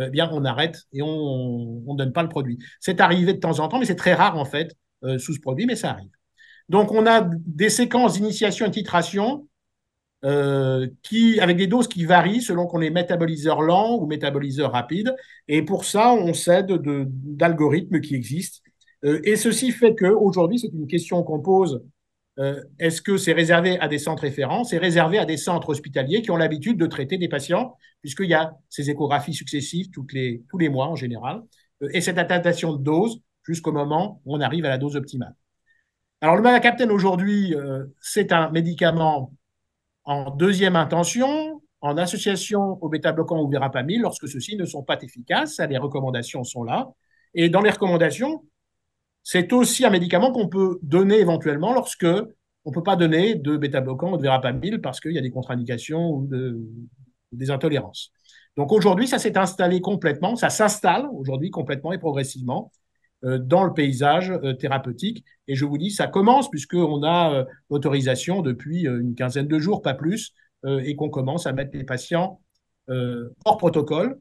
eh bien, on arrête et on ne donne pas le produit. C'est arrivé de temps en temps, mais c'est très rare en fait sous ce produit, mais ça arrive. Donc, on a des séquences d'initiation et de titration avec des doses qui varient selon qu'on est métaboliseur lent ou métaboliseur rapide. Et pour ça, on s'aide d'algorithmes qui existent. Et ceci fait qu'aujourd'hui, c'est une question qu'on pose. Est-ce que c'est réservé à des centres référents? C'est réservé à des centres hospitaliers qui ont l'habitude de traiter des patients, puisqu'il y a ces échographies successives tous les mois en général, et cette adaptation de dose jusqu'au moment où on arrive à la dose optimale. Alors, le mavacamten aujourd'hui, c'est un médicament en deuxième intention, en association au bêta-bloquant ou verapamil, lorsque ceux-ci ne sont pas efficaces. Les recommandations sont là. Et dans les recommandations, c'est aussi un médicament qu'on peut donner éventuellement lorsque on ne peut pas donner de bêta-bloquant ou de verapamil parce qu'il y a des contre-indications ou des intolérances. Donc aujourd'hui, ça s'est installé complètement, ça s'installe aujourd'hui complètement et progressivement dans le paysage thérapeutique. Et je vous dis, ça commence puisqu'on a l'autorisation depuis une quinzaine de jours, pas plus, et qu'on commence à mettre les patients hors protocole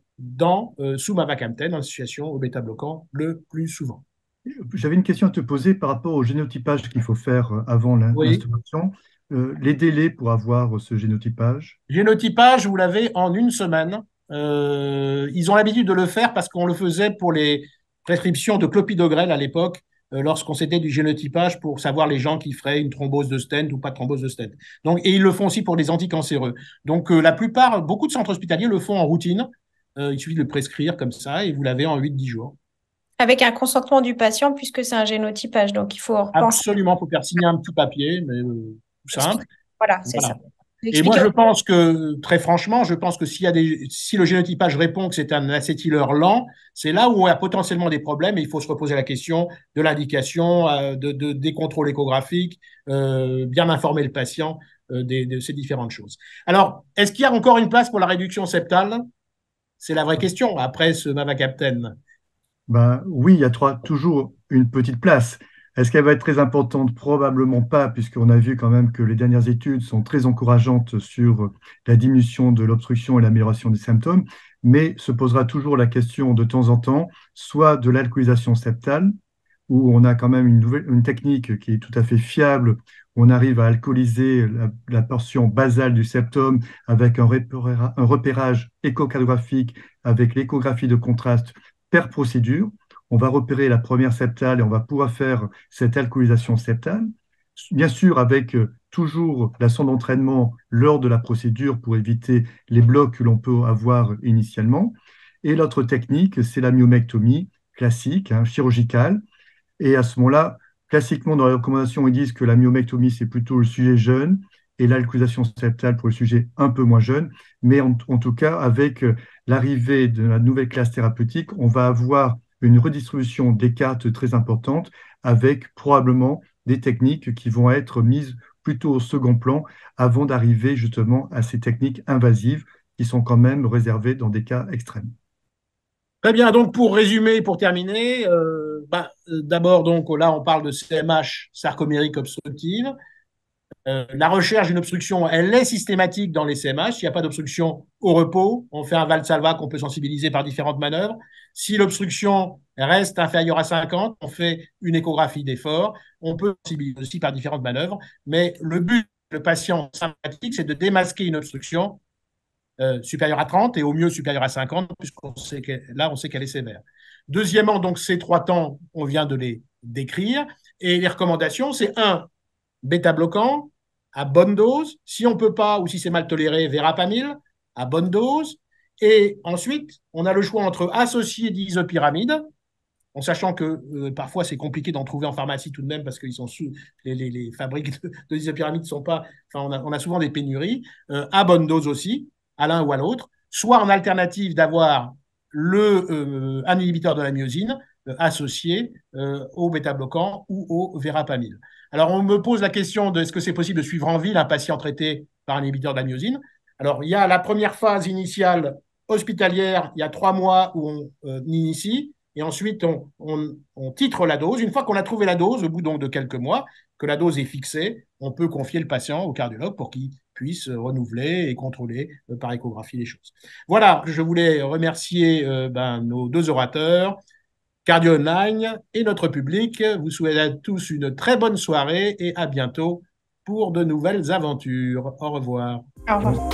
sous mavacamten en situation au bêta-bloquant le plus souvent. J'avais une question à te poser par rapport au génotypage qu'il faut faire avant Oui. l'installation. Les délais pour avoir ce génotypage? Génotypage, vous l'avez en une semaine. Ils ont l'habitude de le faire parce qu'on le faisait pour les prescriptions de clopidogrel à l'époque, lorsqu'on s'était du génotypage pour savoir les gens qui feraient une thrombose de stent ou pas de thrombose de stent. Donc, et ils le font aussi pour des anticancéreux. Donc, beaucoup de centres hospitaliers le font en routine. Il suffit de le prescrire comme ça et vous l'avez en 8-10 jours. Avec un consentement du patient, puisque c'est un génotypage. Donc, il faut repenser. Absolument, il faut faire signer un petit papier, mais tout simple. Voilà, c'est Voilà. ça. Et moi, je pense que, très franchement, je pense que si le génotypage répond que c'est un acétyleur lent, c'est là où on a potentiellement des problèmes et il faut se reposer la question de l'indication, des contrôles échographiques, bien informer le patient de ces différentes choses. Alors, est-ce qu'il y a encore une place pour la réduction septale? C'est la vraie question après ce mavacamten. Ben, oui, il y a toujours une petite place. Est-ce qu'elle va être très importante? Probablement pas, puisqu'on a vu quand même que les dernières études sont très encourageantes sur la diminution de l'obstruction et l'amélioration des symptômes, mais se posera toujours la question de temps en temps, soit de l'alcoolisation septale, où on a quand même une technique qui est tout à fait fiable, où on arrive à alcooliser la portion basale du septum avec un repérage échocardiographique, avec l'échographie de contraste per procédure. On va repérer la première septale et on va pouvoir faire cette alcoolisation septale, bien sûr avec toujours la sonde d'entraînement lors de la procédure pour éviter les blocs que l'on peut avoir initialement. Et l'autre technique, c'est la myomectomie classique, chirurgicale. Et à ce moment-là, classiquement, dans les recommandations, ils disent que la myomectomie, c'est plutôt le sujet jeune et l'alcoolisation septale pour le sujet un peu moins jeune. Mais en tout cas, avec l'arrivée de la nouvelle classe thérapeutique, on va avoir une redistribution des cartes très importante avec probablement des techniques qui vont être mises plutôt au second plan avant d'arriver justement à ces techniques invasives qui sont quand même réservées dans des cas extrêmes. Très bien, donc pour résumer, pour terminer, d'abord, donc là, on parle de CMH, sarcomérique obstructive. La recherche d'une obstruction, elle est systématique dans les CMH. Il n'y a pas d'obstruction au repos. On fait un Valsalva qu'on peut sensibiliser par différentes manœuvres. Si l'obstruction reste inférieure à 50, on fait une échographie d'effort. On peut sensibiliser aussi par différentes manœuvres. Mais le but du patient symptomatique, c'est de démasquer une obstruction supérieure à 30 et au mieux supérieure à 50, puisqu'on sait on sait qu'elle est sévère. Deuxièmement, donc ces 3 temps, on vient de les décrire. Et les recommandations, c'est bêta-bloquant à bonne dose. Si on ne peut pas ou si c'est mal toléré, verapamil à bonne dose. Et ensuite, on a le choix entre associés d'isopyramide, en sachant que parfois c'est compliqué d'en trouver en pharmacie tout de même parce que les fabriques de isopyramide sont pas. Enfin, on a souvent des pénuries, à bonne dose aussi, à l'un ou à l'autre, soit en alternative d'avoir un inhibiteur de la myosine associé au bêta-bloquant ou au verapamil. Alors, on me pose la question de est-ce que c'est possible de suivre en ville un patient traité par un inhibiteur de la myosine? Alors, il y a la première phase initiale hospitalière, il y a 3 mois où on initie, et ensuite on titre la dose. Une fois qu'on a trouvé la dose, au bout donc de quelques mois, que la dose est fixée, on peut confier le patient au cardiologue pour qu'il puisse renouveler et contrôler par échographie les choses. Voilà, je voulais remercier nos 2 orateurs, Cardio Online et notre public. Vous souhaite à tous une très bonne soirée et à bientôt pour de nouvelles aventures. Au revoir. Au revoir.